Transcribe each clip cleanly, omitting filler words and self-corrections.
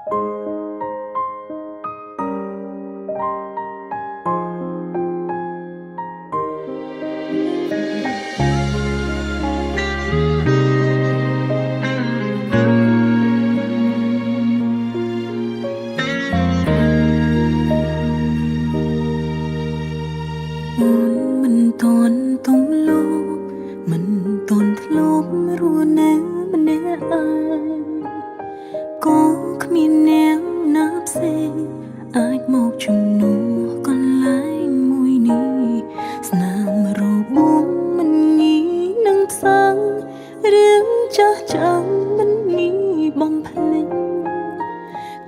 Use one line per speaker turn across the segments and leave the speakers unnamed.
mình toàn tung lốp mình toàn lốp ruộng ném ném ai có khmien ném nắp xe ai một chung nụ còn lại mùi ní snam rô buông mình nghĩ nâng sáng riêng cha chẳng mình nghĩ bom phèn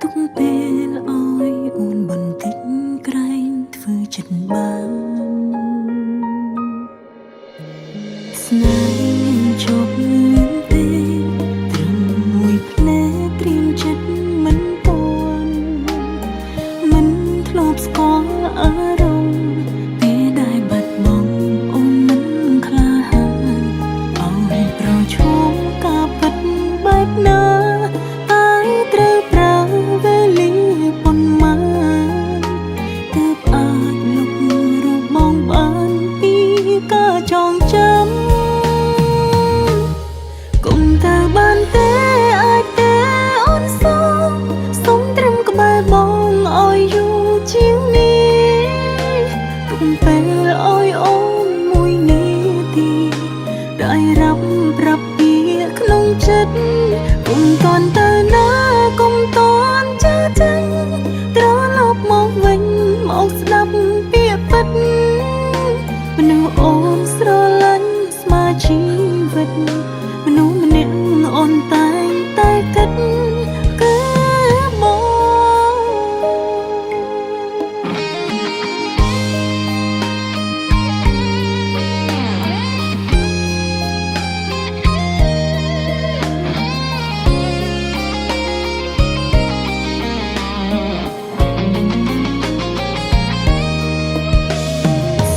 tung bê ôi ôn bần tích crain vừa chật bàn Snai chọc những tên Trầm mùi phê triền chất mình tuôn Mình thlộp có ở đâu Bê đai bật bóng ôm mình khla hàng Ôi pro chốt cả bật bạch nơ Ai trơ pra về lý bồn mà Tớp ai lúc rụt bóng bán Bi cả tròn chấm cùng ta ban tế ai tế ôn sống trầm có bài bóng ôi dù chiếu ní cùng bè ôi ôm mùi ní thì đại rập bia nông chất cùng toàn ta ná cùng toàn cha chân đó lọc mong vinh mọc đập bia phất mình ôm sơ lẫn mà chi vật mình ôn tay cất cứ mong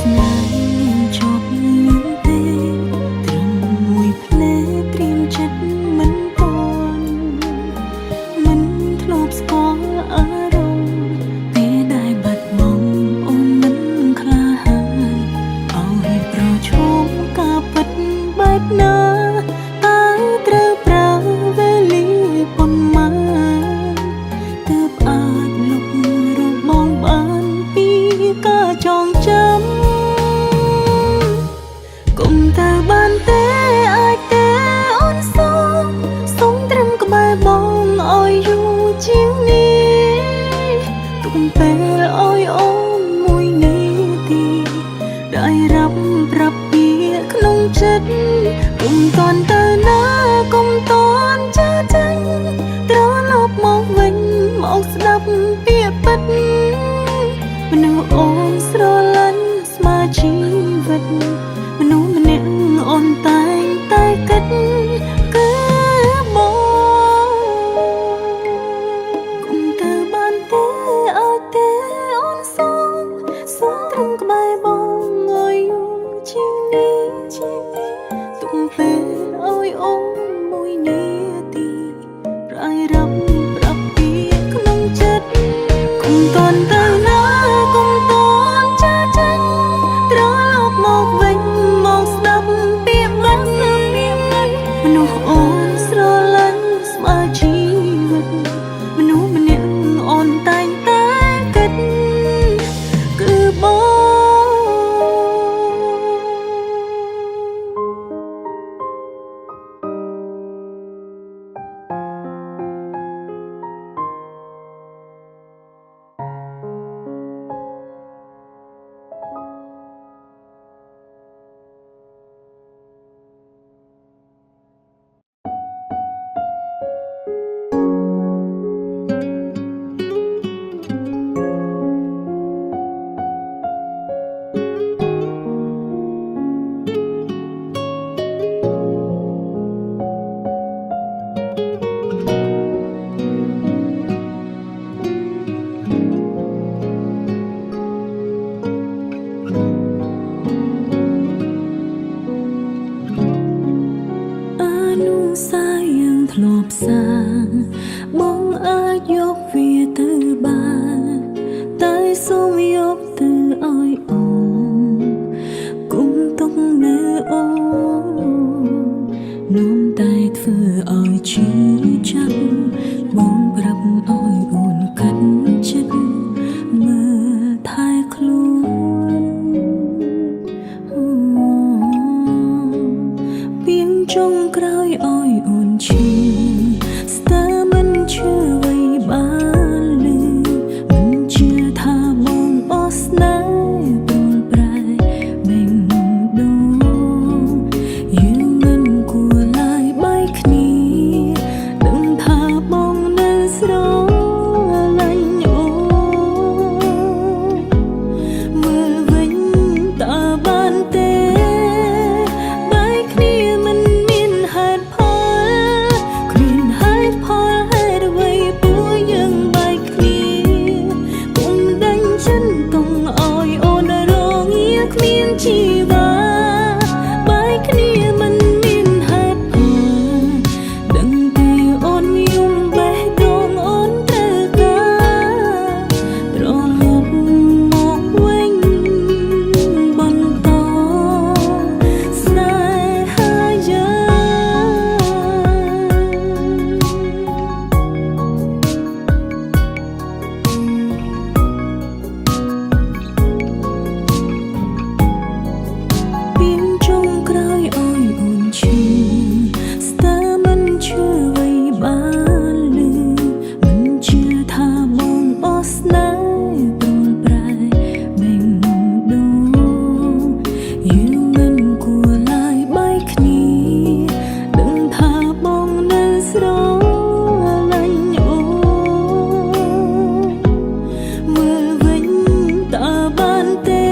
Snai chọc những tên trầm mùi phê triền chất mình tuôn mình thlộp có ở đâu bê đai bật bóng ôm mình khla hàng ôi pro chốt cả bật bạch nơ ai trơ pra về lý bồn mà tớp ai lúc rụt bóng bán bi cả tròn chấm cùng ta ban tế ai tế ôn sống trầm có bài bóng ôi dù chiếu ní cùng bè ôi ôm mùi ní thì đại rập bia nông chất cùng toàn ta ná cùng toàn cha chân đó lọc mong vinh mọc đập bia phất mình ôm sơ lẫn mà chi vật mình ôn tay cất cứ mong cùng từ ban tế ai tế ôn sống trầm có bài bóng ngồi yêu chi ní tụng về ôi ôm mùi ní tì rai rập bia nông chất cùng toàn tay ná cùng toàn cha chân đó lọc mọc vinh mọc đập bia bắt mình ôn sơ lẫn mà chi vật mình ôn tay cất cứ bó xa បងអាចយក ឈឺចាប់បងប្រាប់ឲ្យអូនកាត់ចិត្តមើលថែខ្លួនពីងចុងក្រោយឲ្យអូនឈឺស្ទើរមិនឈឺអ្វីបានលឺមិនជឿថាបងអស់ស្នេហ៍ព្រួលប្រែមេងដូងយើងមិនគួរឡើយបែកគ្នាដឹងថាបងនៅស្រឡាញ់អូមើលវិញតើបានទេបែកគ្នាមិនមានហេតុផលគ្មានហេតុផលហេតុអ្វីពួកយើងបែកគ្នាពុំដេញចិនទុំឲ្យអូនរងាគ្មានជីវ៉ាបែកគ្នាមិនមានហេតុផលដឹងទេអូនយំបេះដូងអូនត្រូវការត្រឡប់មកវិញបន្តស្នេហាពីងចុងក្រោយឲ្យអូនឈឺស្ទើរមិនឈឺអ្វីបានលឺមិនជឿថាបងអស់ស្នេហ៍ព្រួលប្រែមេងដូងយើងមិនគួរឡើយបែកគ្នាដឹងថាបងនៅស្រឡាញ់អូមើលវិញតើបានទេ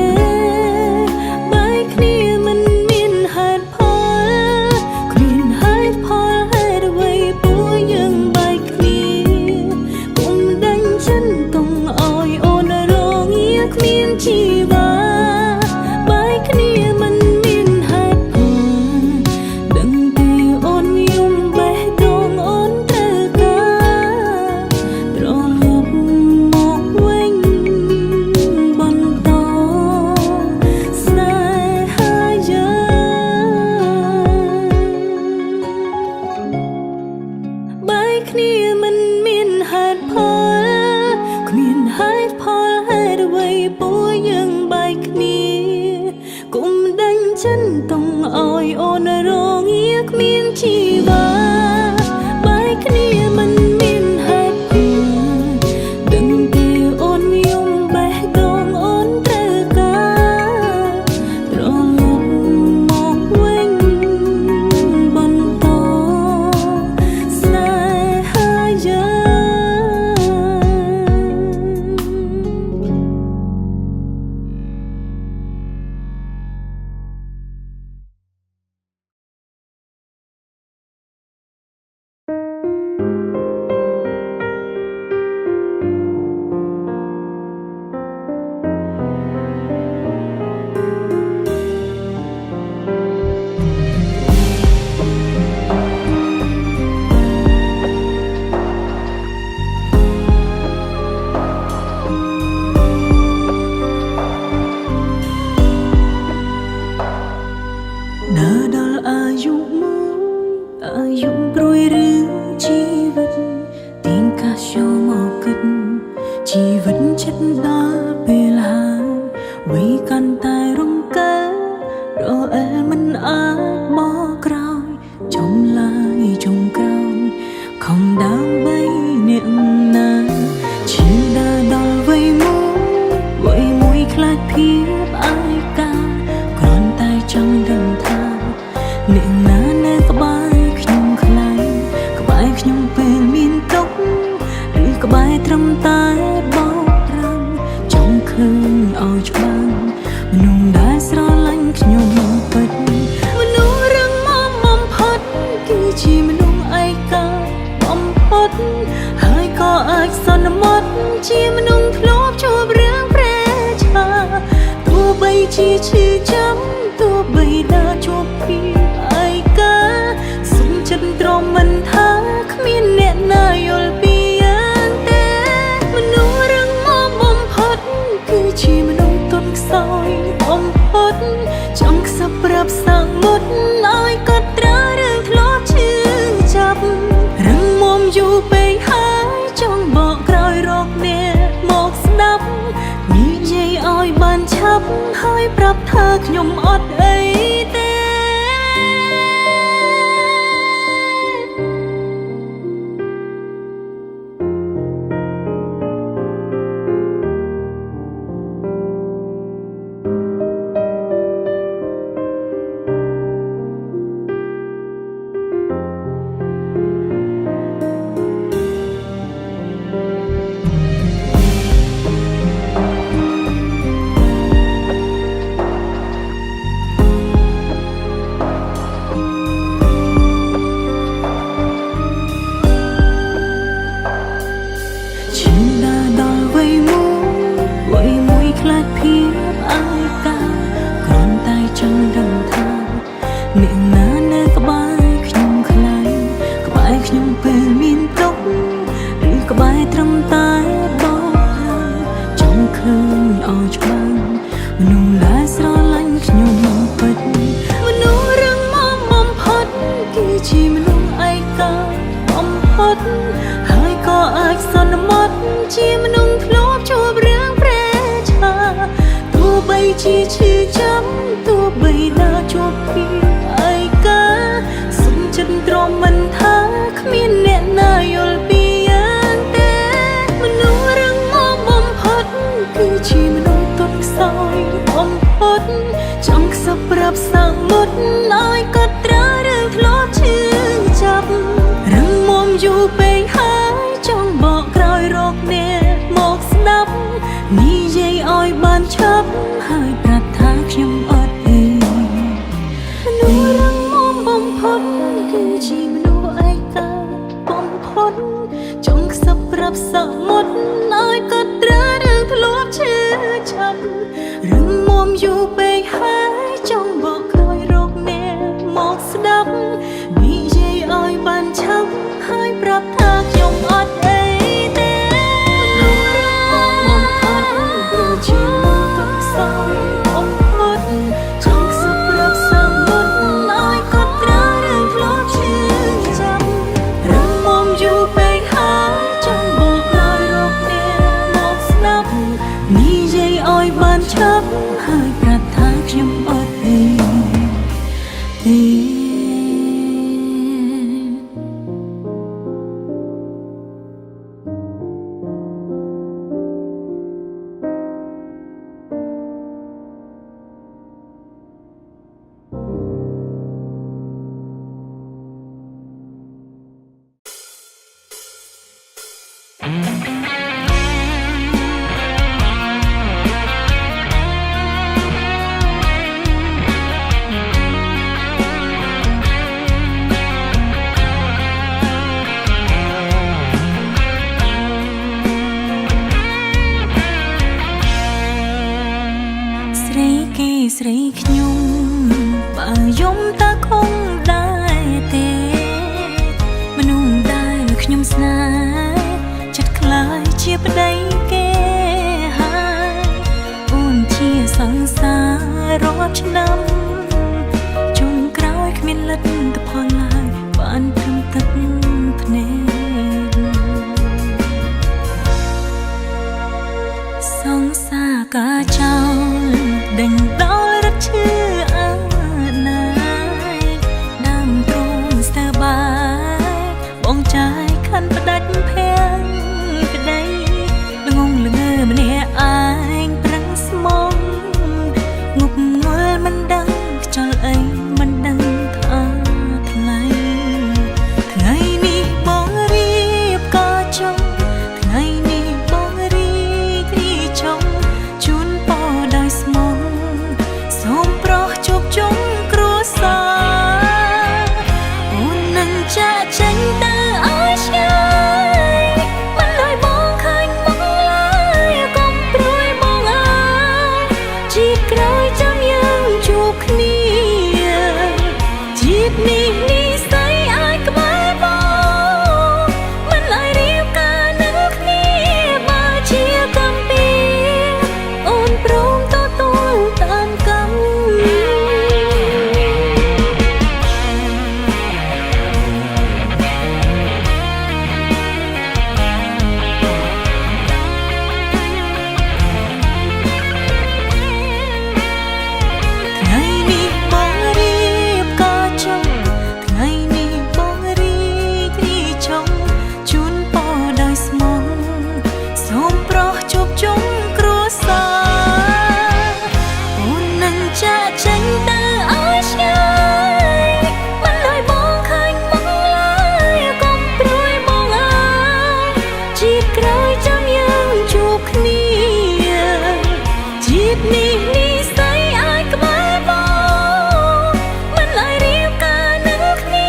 បែកគ្នាមិនមានហេតុផលគ្មានហេតុផលហេតុអ្វីពួកយើងបែកគ្នាពុំដេញចិនទុំឲ្យអូនរងាគ្មានជីវ៉ាបែកគ្នាមិនមានហេតុផលដឹងទេអូនយំបេះដូងអូនត្រូវការត្រឡប់មកវិញបន្តស្នេហាបែកគ្នាមិនមានហេតុផលគ្មានហេតុផលហេតុអ្វីពួកយើងបែកគ្នាគុំដេញចិនទុំឲ្យអូនរងាគ្មានជីវ៉ាបែកគ្នាមិនមានហេតុផលដឹងទេអូនយំបេះដូងអូនត្រូវការត្រឡប់មកវិញបន្តស្នេហាដើរដល់អាយុមួយអាយុព្រួយឬជីវិតទៀងកាសចូលមកគិតជីវិតចិត្តដល់ពេលហើយវ័យកាន់តែរំកើរអែលមិនអាចបកក្រោយចំឡាយចុងក្រោយខំដើម្បីអ្នកណាឈានដើរដល់វ័យមួយខ្លាចភាពអាយកាគ្រាន់តែចង់ដឹងថាអ្នកណានៅក្បែរខ្ញុំខ្លាំងក្បែរខ្ញុំពេលមានទុក្ខឬក្បែរត្រឹមតែបោកប្រាំចង់ឃើញឲ្យច្បាស់មនុស្សដែលស្រឡាញ់ខ្ញុំពិតមនុស្សរឹងមាំបំផុតគឺជាមនុស្សឯកាបំផុតហើយក៏អាចសន្មត់ជាមនុស្សធ្លាប់ជួបរឿងប្រេឆាទោះបីជាឈឺចាំទោះបីដើរជួបភាពឯកាសុំចិត្តទ្រាំមិនថាគ្មានអ្នកណាយល់ពីយ៉ាងទេមនុស្សរឹងមាំបំផុតគឺជាមនុស្សទន់ខ្សោយបំផុតចង់ខ្សឹបប្រាប់សាំងមុតឲ្យគាត់ត្រារឿងធ្លាប់ឈឺចាប់ ថាខ្ញុំអត់អីទេអ្នកណានៅក្បែរខ្ញុំខ្លាំងក្បែរខ្ញុំពេលមានទុក្ខឬក្បែរត្រឹមតែបោកហើយចង់ឃើញអោច្បាស់មនុស្សដែលស្រឡាញ់ខ្ញុំពិតមនុស្សរឹងមាំបំផុតគឺជាមនុស្សឯកាបំផុតហើយក៏អាចសន្មត់ជាមនុស្សធ្លាប់ជួបរឿងប្រែឆាទោះបីជាឈឺចាំទោះបីណាជួបពីទ្រាំមិនថាគ្មានអ្នកណាយល់ពីយ៉ាងទេមនុស្សរឹងមាំបំផុតគឺជាមនុស្សទន់ខ្សោយបំផុតចង់ខ្សឹបប្រាប់សាមុតឲ្យគាត់ត្រារឿងធ្លាប់ឈឺចាប់រឹងមាំយូរពេកហើយចង់បកក្រោយរកអ្នកមកស្ដាប់និយាយឲ្យបានឆាប់ហើយប្រាប់ថាខ្ញុំអត់អីមនុស្សរឹងមាំបំផុតគឺជាមនុស្សឯកាបំផុតចង់ខ្សឹបប្រាប់សមុទ្រឲ្យគាត់ត្រារឿងធ្លាប់ឈឺចាប់រឹងមាំយូរពេកហើយចង់បកក្រោយរកអ្នកមកស្ដាប់និយាយឲ្យបានឆាប់ហើយប្រាប់ថាខ្ញុំអត់អីទេមនុស្សរឹងមាំបំផុតគឺជាមនុស្សទន់ខ្សោយបំផុតចង់ខ្សឹបប្រាប់សមុទ្រឲ្យគាត់ត្រារឿងធ្លាប់ឈឺចាប់រឹងមាំយូរពេកហើយចង់បកក្រោយរកអ្នកមកស្ដាប់និយាយឲ្យបានឆាប់ហើយប្រាប់ថាខ្ញុំអត់អីទេ ស្រីខ្ញុំបើយំតាគង់ដែរទេមនុស្សដែលខ្ញុំស្នេហ៍ចិត្តខ្លាយជាប្តីគេហើយអូនជាសង្សាររាប់ឆ្នាំជុំក្រោយគ្មានលទ្ធផលឡើយបានព្រមទឹកភ្នែកសង្សារកាចោលដេញដោលរត់ឈឺអើណាយដើមទ្រូងស្ទើបាយបងចាយខាន់ផ្ដាច់ភាំងក្ដីល្ងងល្ងើម្នាក់ឯងប្រឹងស្មងងប់ងល់មិនដឹងខ្យល់អីមិនដឹងថាថ្លៃថ្ងៃនេះបងរៀបការចង់ថ្ងៃនេះបងរីករាយចង់ជូនពរដោយស្មងសូមប្រោះជួបជុំគ្រួសារអូននឹងចាក់ចេញទៅឲ្យឆ្ងាយមិនឲ្យបងឃើញបងឡើយកុំព្រួយ ក្រោយចាំយើងជួបគ្នាជាតិនេះនិស្ស័យអាចក្បែរបងមិនអាចរៀបការនឹងគ្នា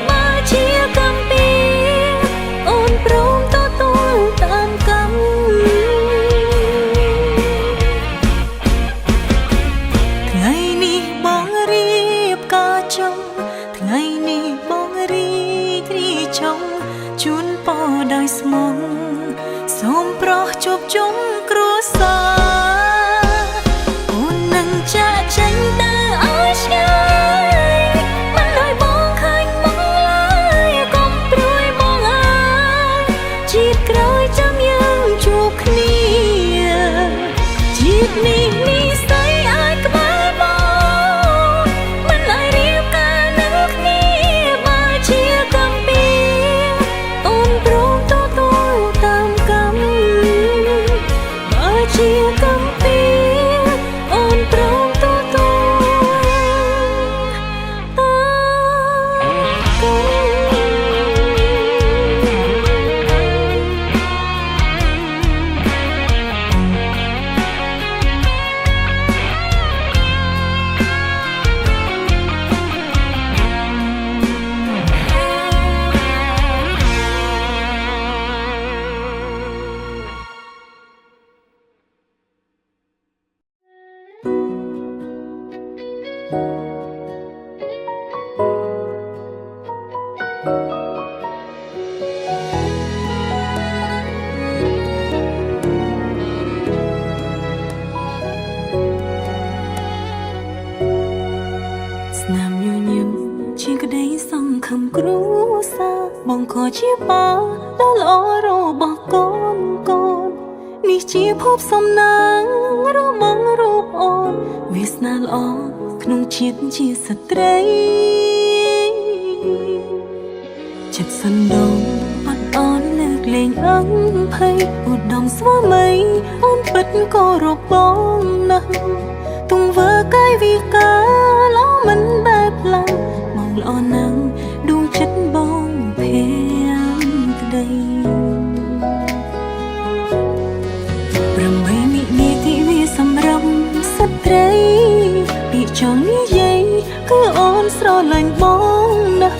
បើជាកម្មពីអូនព្រមទទួលតាមកម្មថ្ងៃនេះបងរៀបការចុងថ្ងៃនេះបងរីករាយចុងជូនពរដោយស្មងសូមប្រោះជួបជុំគ្រួសារអូននឹងចាក់ចេញទៅឲ្យឆ្ងាយមិនឲ្យបងឃើញមកឡើយកុំព្រួយបងអើយជាតិក្រោយចាំយើងជួបគ្នាជាតិនេះនិស្ស័យអាចក្បែរបងមិនអាចរៀបការនឹងគ្នាបើជាកម្មពីអូនព្រមទទួលតាមកម្មបើជាកម្មពីអូនព្រមទទួលស្នាមញញឹមជាក្តីសង្ឃឹមគ្រួសារបងខជាបាដ៏ល្អរបស់កូនកូននេះជាភពសំណាងរបងរូបអូនវាសនាល្អក្នុងជាតិជាស្ត្រីចិត្តសណ្ដូងអត់អន់លើកលែងអឹងភ័យឧត្តមស្វាមីអូនពិតគោរពបងណាស់ទង្វើកាយវិការល្អមិនបែបឡាំមកល្អណាស់ដួងចិត្តបងភ័យក្តី8មិនិនាទីវាសម្រាប់ស្ត្រីពីចង់និយាយគឺអូនស្រឡាញ់បងណាស់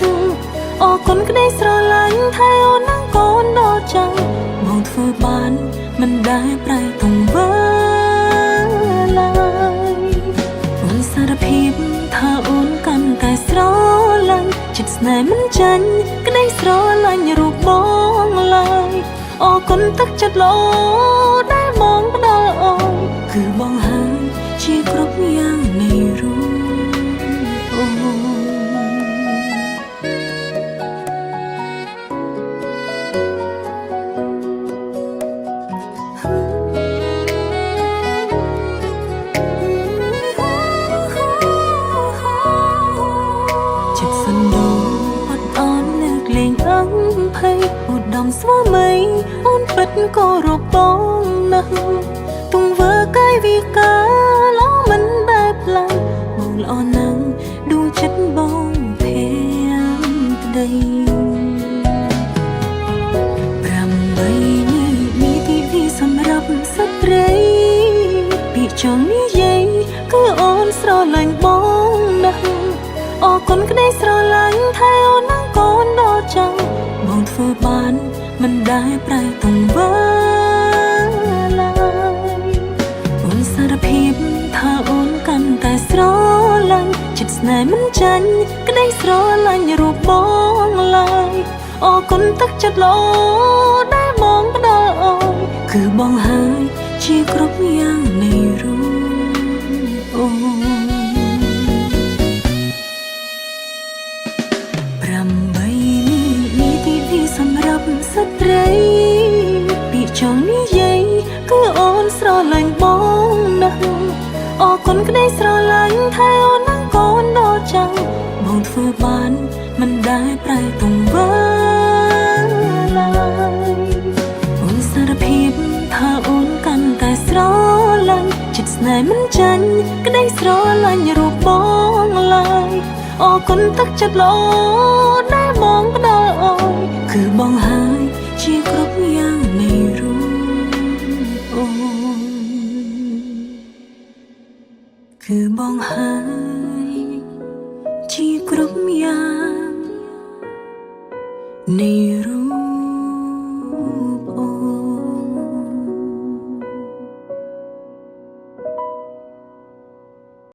អរគុណក្តីស្រឡាញ់ថែអូននឹងកូនដល់ចាំបងធ្វើបានមិនដែលប្រែទង្វើឡើយអូនសារភាពថាអូនកាន់តែស្រឡាញ់ចិត្តស្នេហ៍មិនចាញ់ក្តីស្រឡាញ់រូបបងឡើយអរគុណទឹកចិត្តល្អដែលបងផ្ដល់អូនគឺបងហើយជាគ្រប់យ៉ាងនៃរូបអូនចិត្តសណ្ដូងអត់អន់លើកលែងអឹងភ័យឧត្តមស្វាមីអូនពិតគោរពបងណាស់ទង្វើកាយវិការល្អមិនបែបឡាំបងល្អណាស់ដួងចិត្តបងភ័យក្តី8នាទីវាសម្រាប់ស្ត្រីពីចង់និយាយគឺអូនស្រឡាញ់បងណាស់អរគុណក្តីស្រឡាញ់ថែអូននឹងកូនដល់ចាំបងធ្វើបានមិនដែលប្រែទង្វើឡើយអូនសារភាពថាអូនកាន់តែស្រឡាញ់ចិត្តស្នេហ៍មិនចាញ់ក្តីស្រឡាញ់រូបបងឡើយអរគុណទឹកចិត្តល្អដែលបងផ្ដល់អូនគឺបងហើយជាគ្រប់យ៉ាងនៃរូបអូន8នាទីវាសម្រាប់ស្ត្រីពីចង់និយាយគឺអូនស្រឡាញ់បងណាស់អរគុណក្តីស្រឡាញ់ថែអូននឹងកូនដល់ចាំបងធ្វើបានមិនដែលប្រែទង្វើឡើយអូនសារភាពថាអូនកាន់តែស្រឡាញ់ចិត្តស្នេហ៍មិនចាញ់ក្តីស្រឡាញ់រូបបងឡើយអរគុណទឹកចិត្តល្អដែលបងផ្ដល់អូនគឺបង